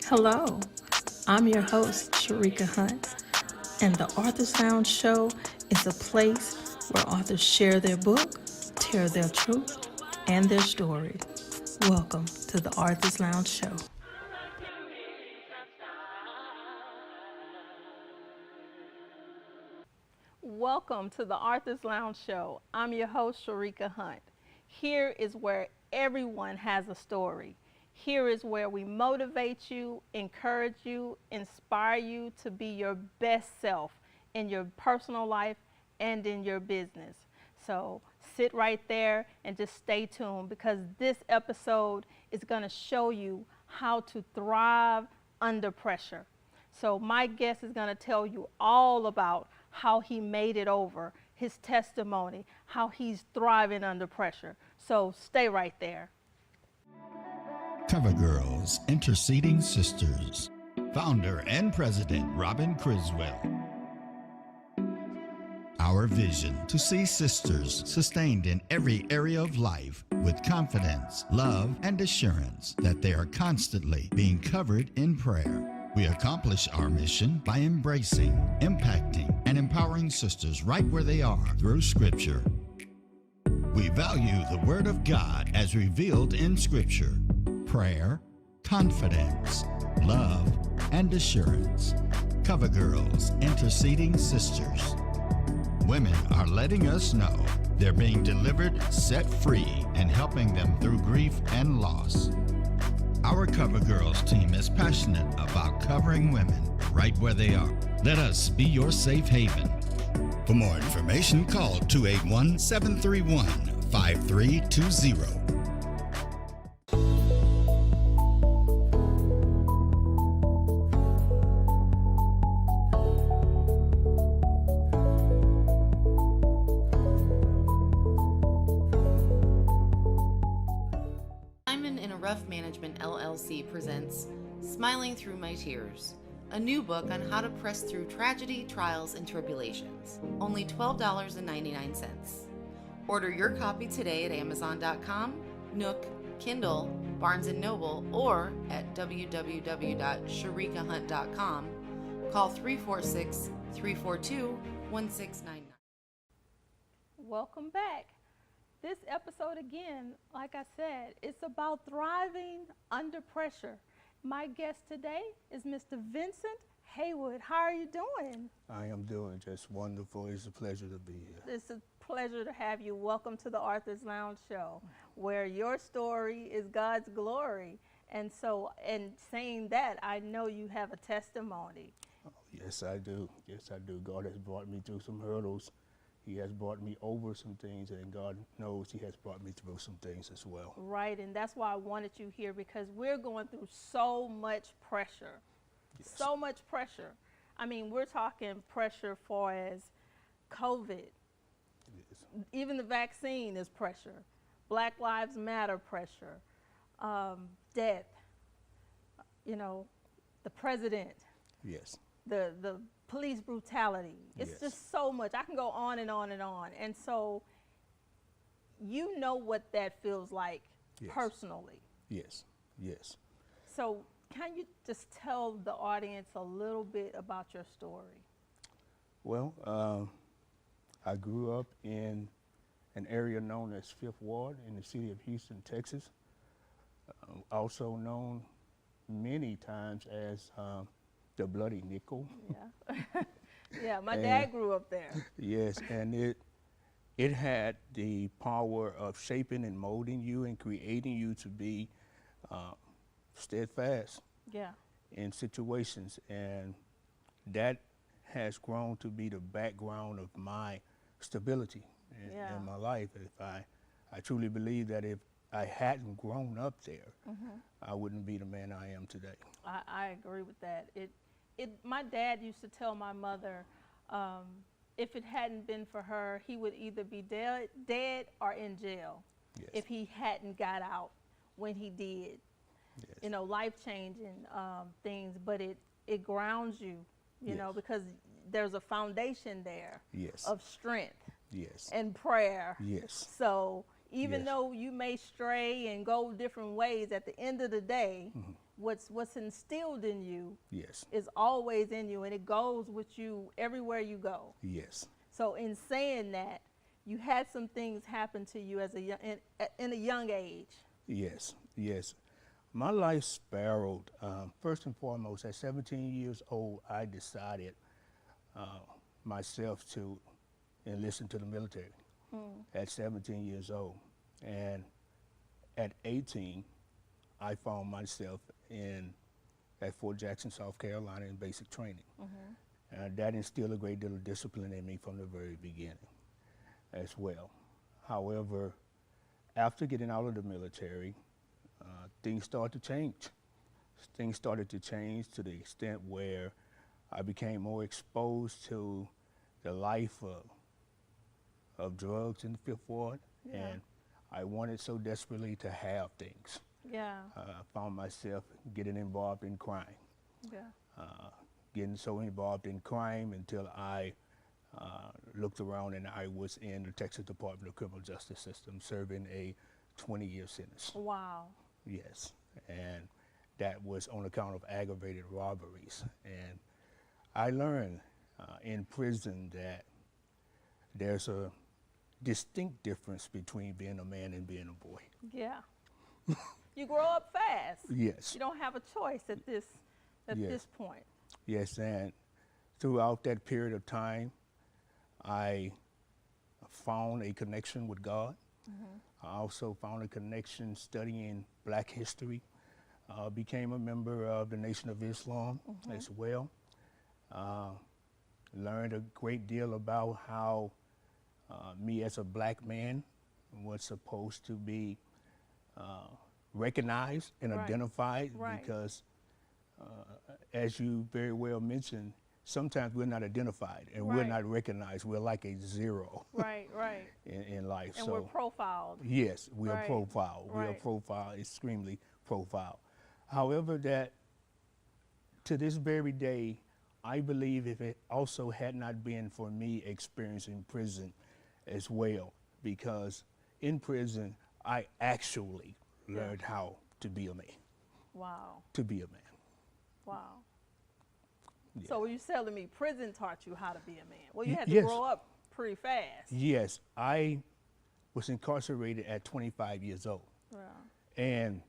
Hello, I'm your host, Sherrika Hunt, and the Authors Lounge Show is a place where authors share their book, tell their truth, and their story. Welcome to the Authors Lounge Show. Welcome to the Authors Lounge Show. I'm your host, Sherrika Hunt. Here is where everyone has a story. Here is where we motivate you, encourage you, inspire you to be your best self in your personal life and in your business. So sit right there and just stay tuned, because this episode is going to show you how to thrive under pressure. So my guest is going to tell you all about how he made it over, his testimony, how he's thriving under pressure. So stay right there. Cover Girls, Interceding Sisters. Founder and President Robin Criswell. Our vision: to see sisters sustained in every area of life with confidence, love, and assurance that they are constantly being covered in prayer. We accomplish our mission by embracing, impacting, and empowering sisters right where they are through Scripture. We value the Word of God as revealed in Scripture. Prayer, confidence, love, and assurance. Cover Girls, Interceding Sisters. Women are letting us know they're being delivered, set free, and helping them through grief and loss. Our Cover Girls team is passionate about covering women right where they are. Let us be your safe haven. For more information, call 281-731-5320. LLC presents Smiling Through My Tears, a new book on how to press through tragedy, trials, and tribulations. Only $12.99. Order your copy today at Amazon.com, Nook, Kindle, Barnes & Noble, or at www.sherrikahunt.com. Call 346-342-1699. Welcome back. This episode, again, like I said, it's about thriving under pressure. My guest today is Mr. Vincent Haywood. How are you doing? I am doing just wonderful. It's a pleasure to be here. It's a pleasure to have you. Welcome to the Authors Lounge Show, where your story is God's glory. And so, in saying that, I know you have a testimony. Oh, yes, I do. Yes, I do. God has brought me through some hurdles. He has brought me over some things, and God knows He has brought me through some things as well. Right, and that's why I wanted you here, because we're going through so much pressure. Yes. So much pressure. I mean, we're talking pressure for as COVID. Yes. Even the vaccine is pressure. Black Lives Matter pressure. Death. You know, the president. Yes. The police brutality. It's just so much. I can go on and on and on. And so you know what that feels like personally. Yes, yes. So can you just tell the audience a little bit about your story? Well, I grew up in an area known as Fifth Ward in the city of Houston, Texas. Also known many times as the Bloody Nickel. Yeah, yeah. My dad grew up there. Yes, and it had the power of shaping and molding you and creating you to be steadfast. Yeah. In situations, and that has grown to be the background of my stability in my life. If I truly believe that if I hadn't grown up there, I wouldn't be the man I am today. I agree with that. My dad used to tell my mother, if it hadn't been for her, he would either be dead or in jail if he hadn't got out when he did. Yes. You know, life-changing things, but it grounds you, you know, because there's a foundation there of strength and prayer. Yes. So even though you may stray and go different ways, at the end of the day, what's instilled in you Yes. is always in you, and it goes with you everywhere you go. Yes. So in saying that, you had some things happen to you as in a young age. Yes. Yes. My life spiraled. First and foremost, at 17 years old, I decided myself to enlist into the military at 17 years old. And at 18, I found myself at Fort Jackson, South Carolina, in basic training. That instilled a great deal of discipline in me from the very beginning as well. However, after getting out of the military, things started to change. Things started to change to the extent where I became more exposed to the life of drugs in the Fifth Ward, and I wanted so desperately to have things. Yeah. I found myself getting involved in crime. Yeah. Getting so involved in crime until I looked around and I was in the Texas Department of Criminal Justice System serving a 20-year sentence. Wow. Yes, and that was on account of aggravated robberies. And I learned in prison that there's a distinct difference between being a man and being a boy. Yeah. You grow up fast. Yes. You don't have a choice at this point. Yes, and throughout that period of time, I found a connection with God. I also found a connection studying Black history. Became a member of the Nation of Islam as well. Learned a great deal about how me as a Black man was supposed to be recognized and identified, because as you very well mentioned, sometimes we're not identified and we're not recognized. We're like a zero in life. And so we're profiled. yes, we are profiled. We are profiled, extremely profiled. However, that to this very day, I believe if it also had not been for me experiencing prison as well, because in prison, I actually learned how to be a man. Wow. To be a man. Wow. Yeah. So you're telling me prison taught you how to be a man? Well, you had to Yes. grow up pretty fast. Yes, I was incarcerated at 25 years old. Yeah. And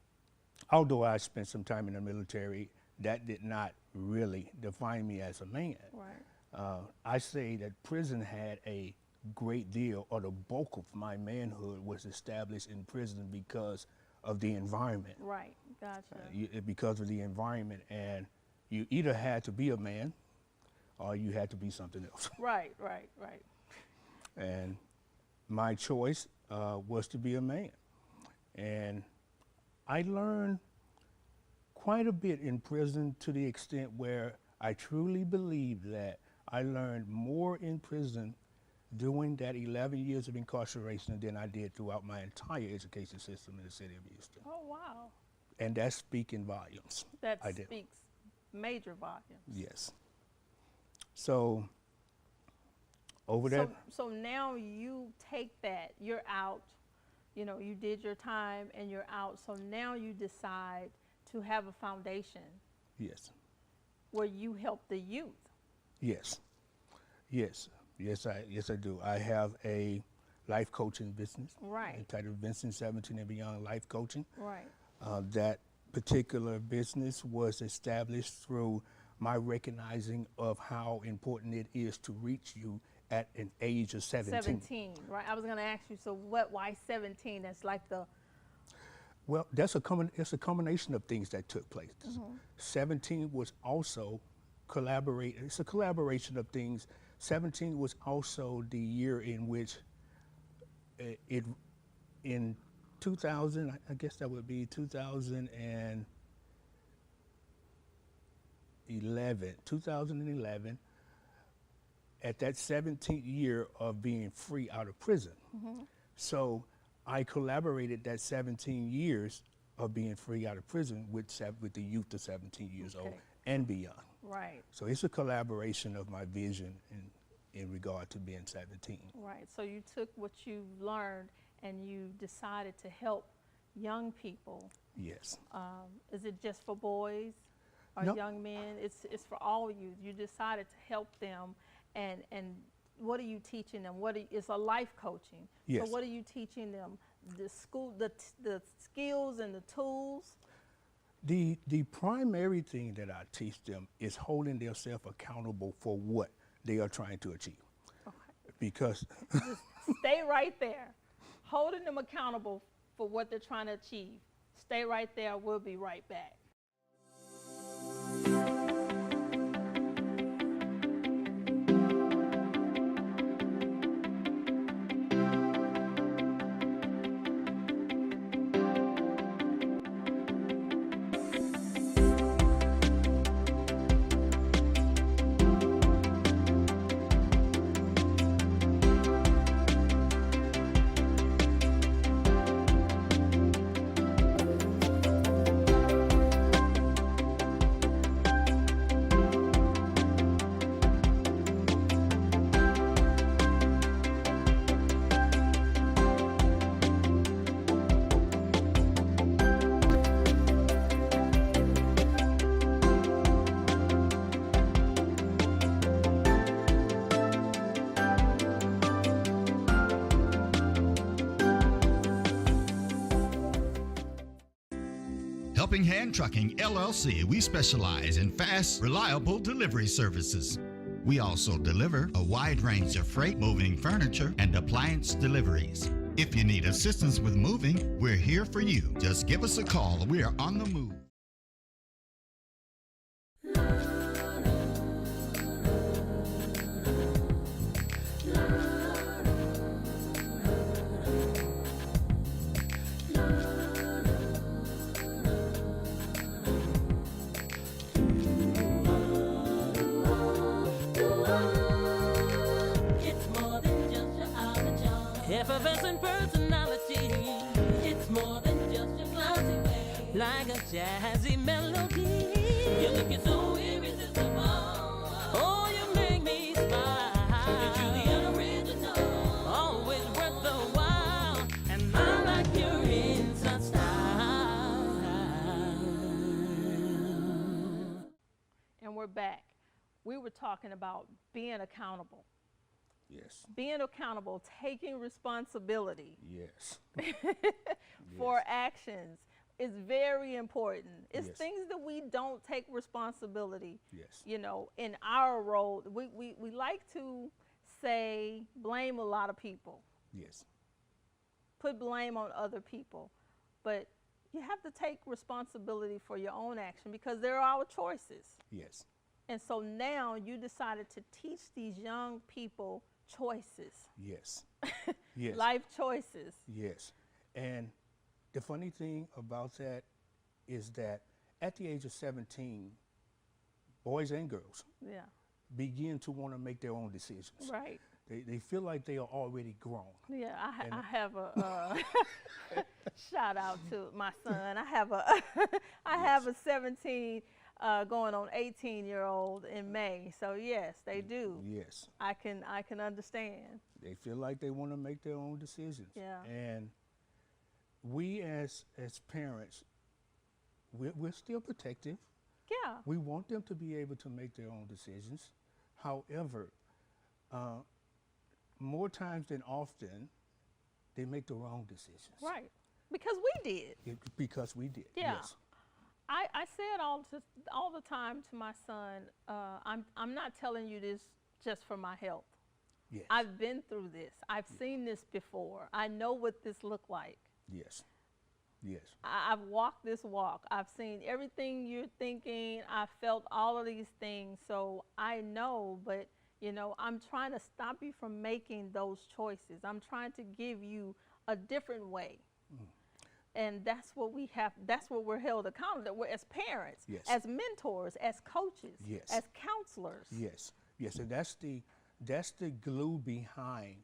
although I spent some time in the military, that did not really define me as a man. Right. I say that prison had a great deal, or the bulk of my manhood was established in prison because of the environment. Right. Gotcha. Because of the environment, and you either had to be a man or you had to be something else. Right. And my choice was to be a man. And I learned quite a bit in prison, to the extent where I truly believe that I learned more in prison during that 11 years of incarceration than I did throughout my entire education system in the city of Houston. Oh, wow. And that's speaking volumes. That I did. speaks major volumes. Yes. So over that. So now you take that, you're out, you did your time and you're out. So now you decide to have a foundation. Yes. Where you help the youth. Yes. Yes, I do. I have a life coaching business. Right. Entitled Vincent 17 and Beyond Life Coaching. Right. That particular business was established through my recognizing of how important it is to reach you at an age of 17. 17, right? I was going to ask you, so why 17? That's like the... Well, it's a combination of things that took place. 17 was also it's a collaboration of things. 17 was also the year in which in 2000, I guess that would be 2011, at that 17th year of being free out of prison. So I collaborated that 17 years of being free out of prison with the youth of 17 years old and beyond. Right. So it's a collaboration of my vision in regard to being 17. Right. So you took what you learned and you decided to help young people. Yes. Is it just for boys or No. young men? It's for all youth. You decided to help them, and what are you teaching them? It's a life coaching. Yes. So what are you teaching them? The skills and the tools. The primary thing that I teach them is holding themselves accountable for what they are trying to achieve. Okay. Because Just stay right there, holding them accountable for what they're trying to achieve. Stay right there. We'll be right back. Helping Hand Trucking LLC, we specialize in fast, reliable delivery services. We also deliver a wide range of freight, moving furniture, and appliance deliveries. If you need assistance with moving, we're here for you. Just give us a call. We are on the move. Effervescent personality. It's more than just your classy way. Like a jazzy melody. You look is so irresistible. Oh, you make me smile. You're truly original. Always worth the while. And I like your inside style. And we're back. We were talking about being accountable. yes, Being accountable, taking responsibility yes, for actions is very important. It's Yes. things that we don't take responsibility, yes, you know, in our role. We like to say, blame a lot of people, yes, put blame on other people, but you have to take responsibility for your own action because they're our choices. yes, And so now you decided to teach these young people choices, yes, yes, life choices. yes. And the funny thing about that is that at the age of 17, boys and girls Yeah, begin to want to make their own decisions. right. They feel like they are already grown. Yeah, And- I have a shout out to my son. I have a I have a 17 going on 18-year-old in May. So yes, they do. Yes, I can understand. they feel like they want to make their own decisions. Yeah. And we as parents, we're still protective. Yeah. We want them to be able to make their own decisions. However, more times than often, they make the wrong decisions. Right. Because we did. Because we did. Yeah. Yes. I said all the time to my son, I'm not telling you this just for my health. Yes. I've been through this. I've seen this before. I know what this looked like. Yes. Yes. I've walked this walk. I've seen everything you're thinking. I've felt all of these things. So I know, but you know, I'm trying to stop you from making those choices. I'm trying to give you a different way. And that's what we have, that's what we're held accountable. We're as parents, Yes. as mentors, as coaches, Yes. as counselors. Yes. Yes. And that's the glue behind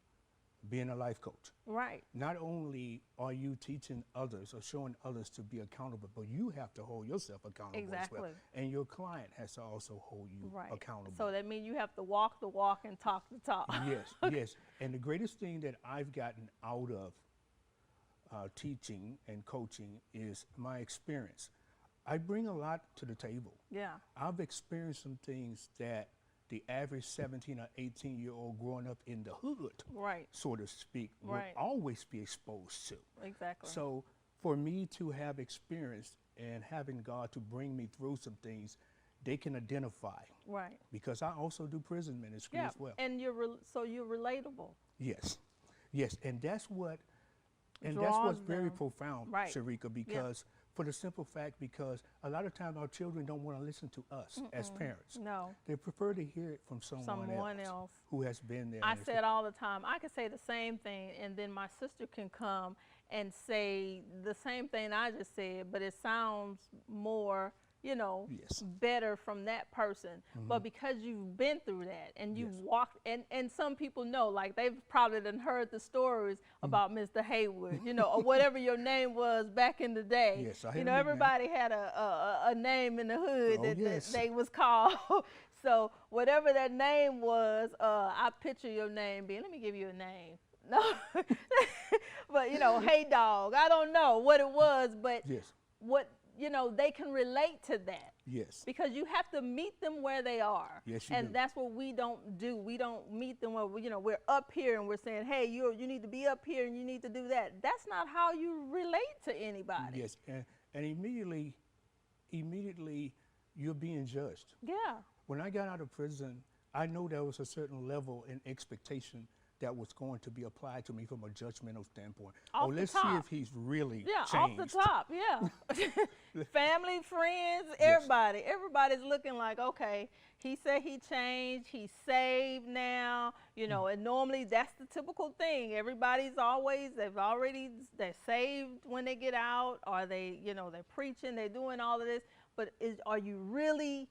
being a life coach. Right. Not only are you teaching others or showing others to be accountable, but you have to hold yourself accountable as well. Exactly. And your client has to also hold you Right. accountable. So that means you have to walk the walk and talk the talk. Yes, yes. And the greatest thing that I've gotten out of teaching and coaching is my experience. I bring a lot to the table. Yeah. I've experienced some things that the average 17 or 18-year-old growing up in the hood, Right. so to speak, Right. will always be exposed to. Exactly. So for me to have experience and having God to bring me through some things, they can identify. Right. Because I also do prison ministry Yeah. as well. And so you're relatable. Yes, yes, and that's what's Draws very them. profound, Right. Sherrika, because for the simple fact, because a lot of times our children don't want to listen to us as parents. No. They prefer to hear it from someone else who has been there. I and said all the time, I could say the same thing, and then my sister can come and say the same thing I just said, but it sounds more, Yes. better from that person. But because you've been through that and you've walked, and some people know, like they've probably done heard the stories about Mr. Haywood, or whatever your name was back in the day. Yes, I hear the everybody had a name in the hood that yes. they was called. So whatever that name was, I picture your name being, let me give you a name. No, but hey dog, I don't know what it was, but Yes. what, they can relate to that. Yes. Because you have to meet them where they are. Yes, you and do. that's what we don't do. We don't meet them where, we're up here and we're saying, hey, you need to be up here and you need to do that. That's not how you relate to anybody. Yes, and immediately you're being judged. Yeah. When I got out of prison, I know there was a certain level and expectation that was going to be applied to me from a judgmental standpoint. Off the Let's see top. if he's really Yeah, changed. off the top, yeah. Family, friends, everybody. Everybody's looking like, okay, he said he changed, he's saved now, and normally that's the typical thing. Everybody's always, they're saved when they get out, or they're preaching, they're doing all of this, but are you really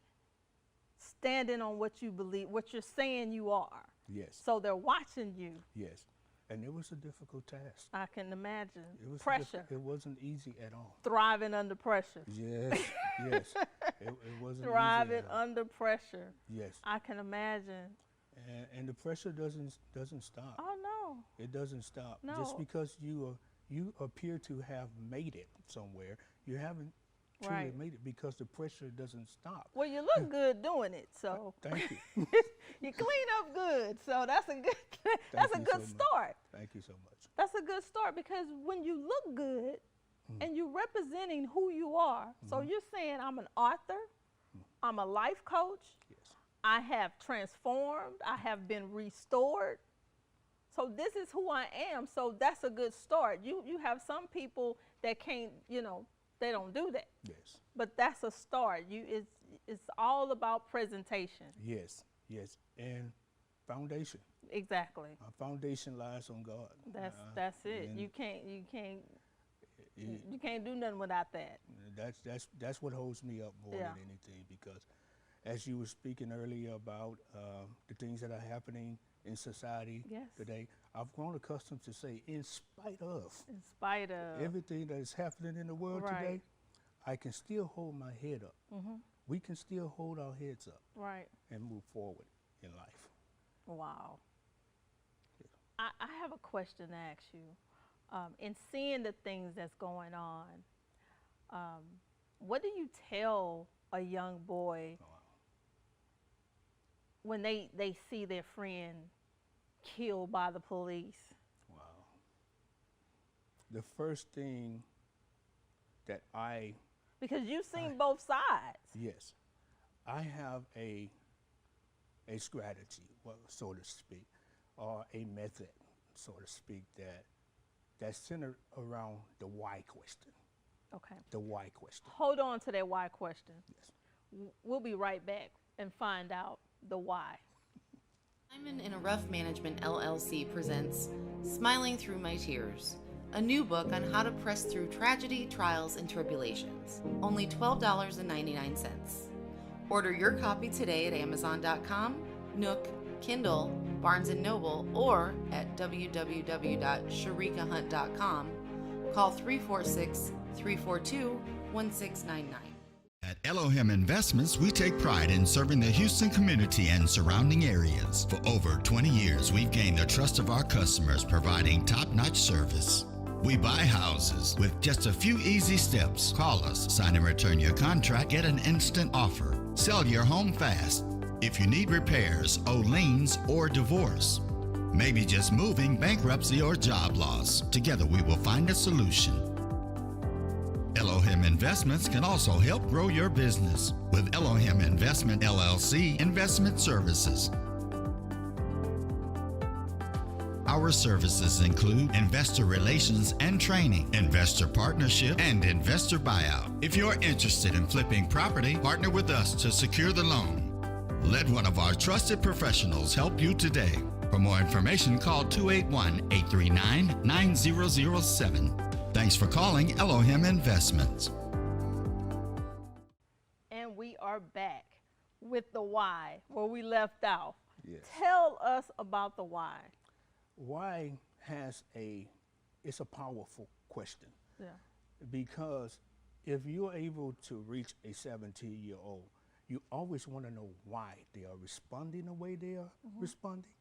standing on what you believe, what you're saying you are? Yes. So they're watching you. Yes. And it was a difficult task. I can imagine. It was Pressure. It wasn't easy at all. Thriving under pressure. Yes. Yes. It wasn't Thriving easy at all. under pressure. Yes. I can imagine. And the pressure doesn't stop. Oh no. It doesn't stop. No. Just because you appear to have made it somewhere, you haven't truly Right. made it, because the pressure doesn't stop. Well, you look good doing it, so Thank you. you clean up good. So that's a good. That's a you good so much. start. Thank you so much. That's a good start, because when you look good and you're representing who you are, so you're saying I'm an author, I'm a life coach, Yes. I have transformed, I have been restored. So this is who I am. So that's a good start. You have some people that can't, they don't do that. Yes. But that's a start. It's all about presentation. Yes. Yes. And foundation. Exactly. Our foundation lies on God. That's it. and You can't do nothing without that. That's what holds me up more Yeah. than anything, because as you were speaking earlier about the things that are happening in society Yes. today, I've grown accustomed to say, in spite of In spite of everything that is happening in the world Right. today, I can still hold my head up. We can still hold our heads up right. and move forward in life. Wow. I have a question to ask you. In seeing the things that's going on, what do you tell a young boy when they see their friend killed by the police? Wow. The first thing that Because you've seen both sides. yes, I have a strategy, well, so to speak, or a method, so to speak, that's centered around the why question. Okay. The why question. Hold on to that why question. Yes. We'll be right back and find out the why. Simon in a Rough Management LLC presents Smiling Through My Tears, a new book on how to press through tragedy, trials, and tribulations. Only $12.99. Order your copy today at Amazon.com, Nook, Kindle, Barnes & Noble, or at www.sherrikahunt.com. Call 346-342-1699. At Elohim Investments, we take pride in serving the Houston community and surrounding areas. For over 20 years, we've gained the trust of our customers, providing top-notch service. We buy houses with just a few easy steps. Call us, sign and return your contract, get an instant offer. Sell your home fast. If you need repairs, owe liens, or divorce, maybe just moving, bankruptcy, or job loss, together we will find a solution. Elohim Investments can also help grow your business with Elohim Investment LLC Investment Services. Our services include investor relations and training, investor partnership, and investor buyout. If you're interested in flipping property, partner with us to secure the loan. Let one of our trusted professionals help you today. For more information, call 281-839-9007. Thanks for calling Elohim Investments. And we are back with the why, where we left off. Yes. Tell us about the why. Why it's a powerful question. Yeah. Because if you're able to reach a 17-year-old, you always want to know why they are responding the way they are responding,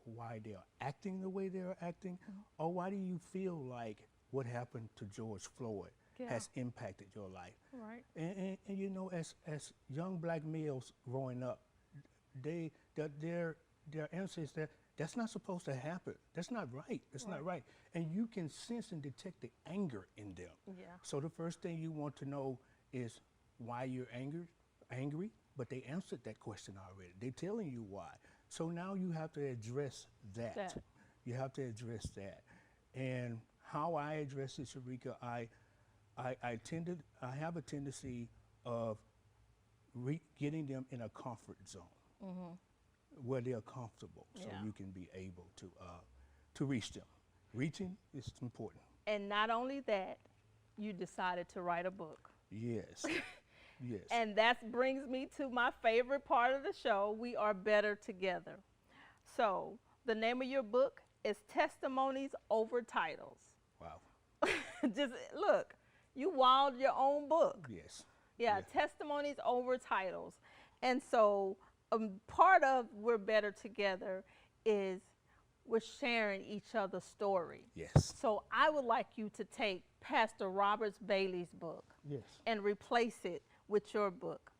why they are acting the way they are acting, or why do you feel like what happened to George Floyd has impacted your life? Right. And you know, as young black males growing up, their answer is that that's not supposed to happen. That's not right. That's not right. And you can sense and detect the anger in them. Yeah. So the first thing you want to know is why you're angry, but they answered that question already. They're telling you why. So now you have to address that. You have to address that. And how I address it, Sherrika, I have a tendency of getting them in a comfort zone where they're comfortable, so you can be able to reach them. Reaching is important. And not only that, you decided to write a book. Yes. Yes. And that brings me to my favorite part of the show, We Are Better Together. So the name of your book is Testimonies Over Titles. Wow. Just look, you wilded your own book. Yes. Yeah, Testimonies Over Titles. And so part of We're Better Together is we're sharing each other's story. Yes. So I would like you to take Pastor Robert Bailey's book and replace it with your book.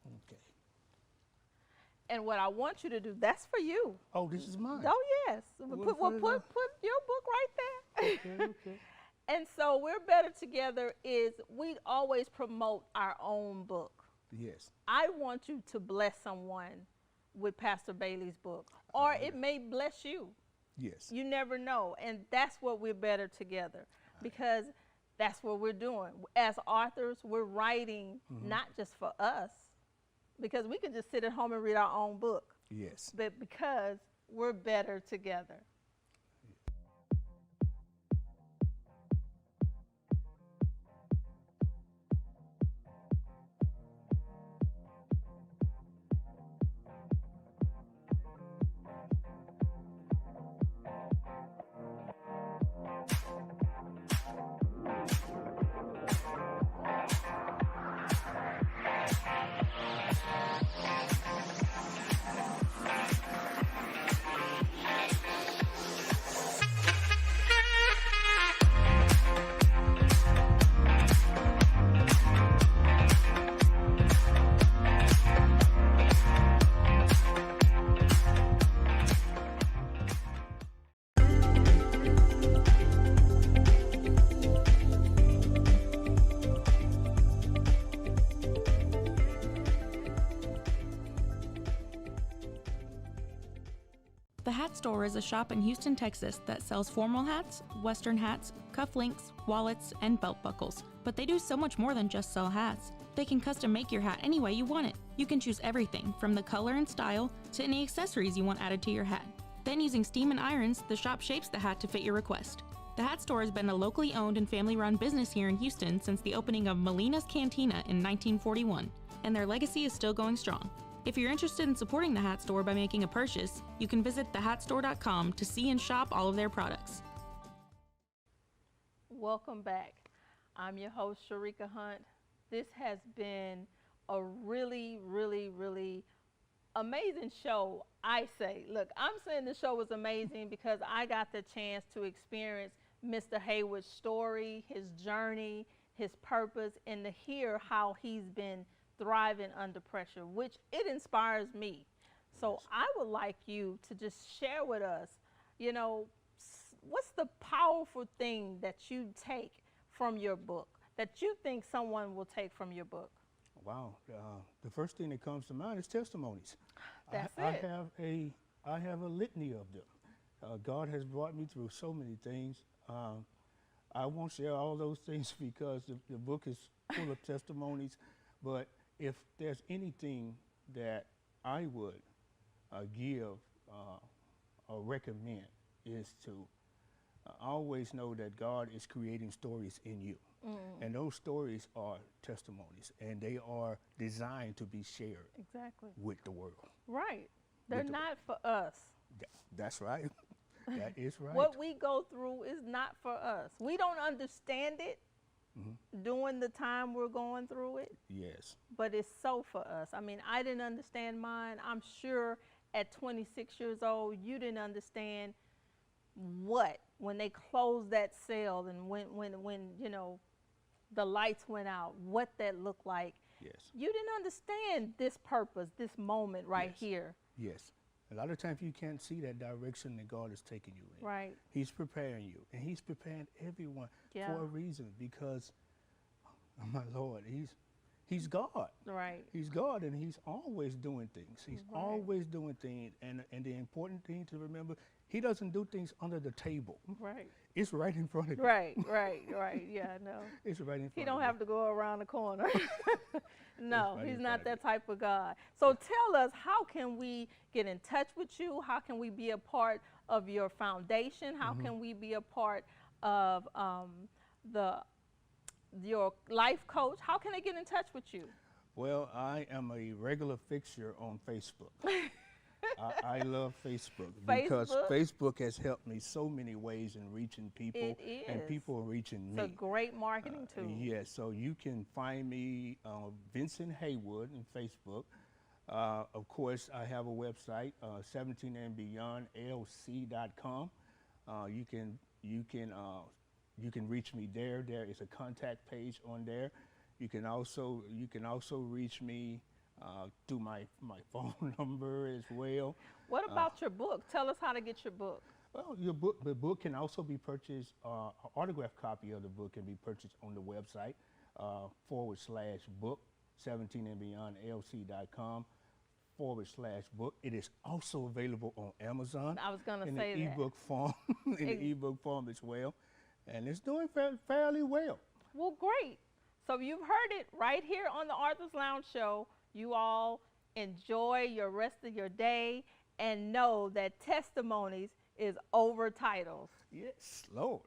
Okay. And what I want you to do, that's for you. Oh, this is mine. Oh, yes. Put your book right there. Okay. And so We're Better Together is we always promote our own book. Yes. I want you to bless someone with Pastor Bailey's book, or it may bless you. Yes. You never know. And that's what We're Better Together, because that's what we're doing. As authors, we're writing not just for us, because we can just sit at home and read our own book. Yes. But because we're better together. The Hat Store is a shop in Houston, Texas that sells formal hats, western hats, cufflinks, wallets, and belt buckles. But they do so much more than just sell hats. They can custom make your hat any way you want it. You can choose everything from the color and style to any accessories you want added to your hat. Then using steam and irons, the shop shapes the hat to fit your request. The Hat Store has been a locally owned and family-run business here in Houston since the opening of Melina's Cantina in 1941, and their legacy is still going strong. If you're interested in supporting the Hat Store by making a purchase, you can visit thehatstore.com to see and shop all of their products. Welcome back. I'm your host, Sherrika Hunt. This has been a really, really, really amazing show, I say. Look, I'm saying the show was amazing because I got the chance to experience Mr. Haywood's story, his journey, his purpose, and to hear how he's been thriving under pressure, which it inspires me. So I would like you to just share with us, you know, what's the powerful thing that you take from your book, that you think someone will take from your book? Wow. The first thing that comes to mind is testimonies. That's I it. have a litany of them. God has brought me through so many things. I won't share all those things because the book is full of testimonies, but if there's anything that I would give or recommend is to always know that God is creating stories in you. And those stories are testimonies, and they are designed to be shared Exactly. with the world. Right. They're the not for us. That's right. That is right. What we go through is not for us. We don't understand it during the time we're going through it, Yes. but it's so for us. I mean, I didn't understand mine. I'm sure at 26 years old, you didn't understand what when they closed that cell and when you know the lights went out, what that looked like. Yes. You didn't understand this purpose, this moment right Yes. here. Yes. A lot of times you can't see that direction that God is taking you in. Right. He's preparing you, and He's preparing everyone Yeah. for a reason because, oh my Lord, He's God. Right. He's God, and He's always doing things. He's Right. always doing things, and the important thing to remember, He doesn't do things under the table. Right. It's right in front of you. Right. Yeah, no. It's right in front He of don't you. have to go around the corner. No, right he's in not front of that type of God. So tell us, how can we get in touch with you? How can we be a part of your foundation? How can we be a part of your life coach? How can they get in touch with you? Well, I am a regular fixture on Facebook. I love Facebook because Facebook? Facebook has helped me so many ways in reaching people, It and is. people are reaching It's me. a great marketing tool. Yes, so you can find me Vincent Haywood on Facebook. Of course, I have a website, 17andbeyondlc.com. You can reach me there. There is a contact page on there. You can also reach me through my phone number as well. What about your book? Tell us how to get your book. Well, the book can also be purchased. An autographed copy of the book can be purchased on the website /book 17andbeyondlc.com/book. It is also available on Amazon. I was gonna in say the that. ebook form, in the ebook form as well, and it's doing fairly well. Well, great. So you've heard it right here on the Arthur's Lounge Show. You all enjoy your rest of your day and know that testimonies is over titles. Yes, Lord.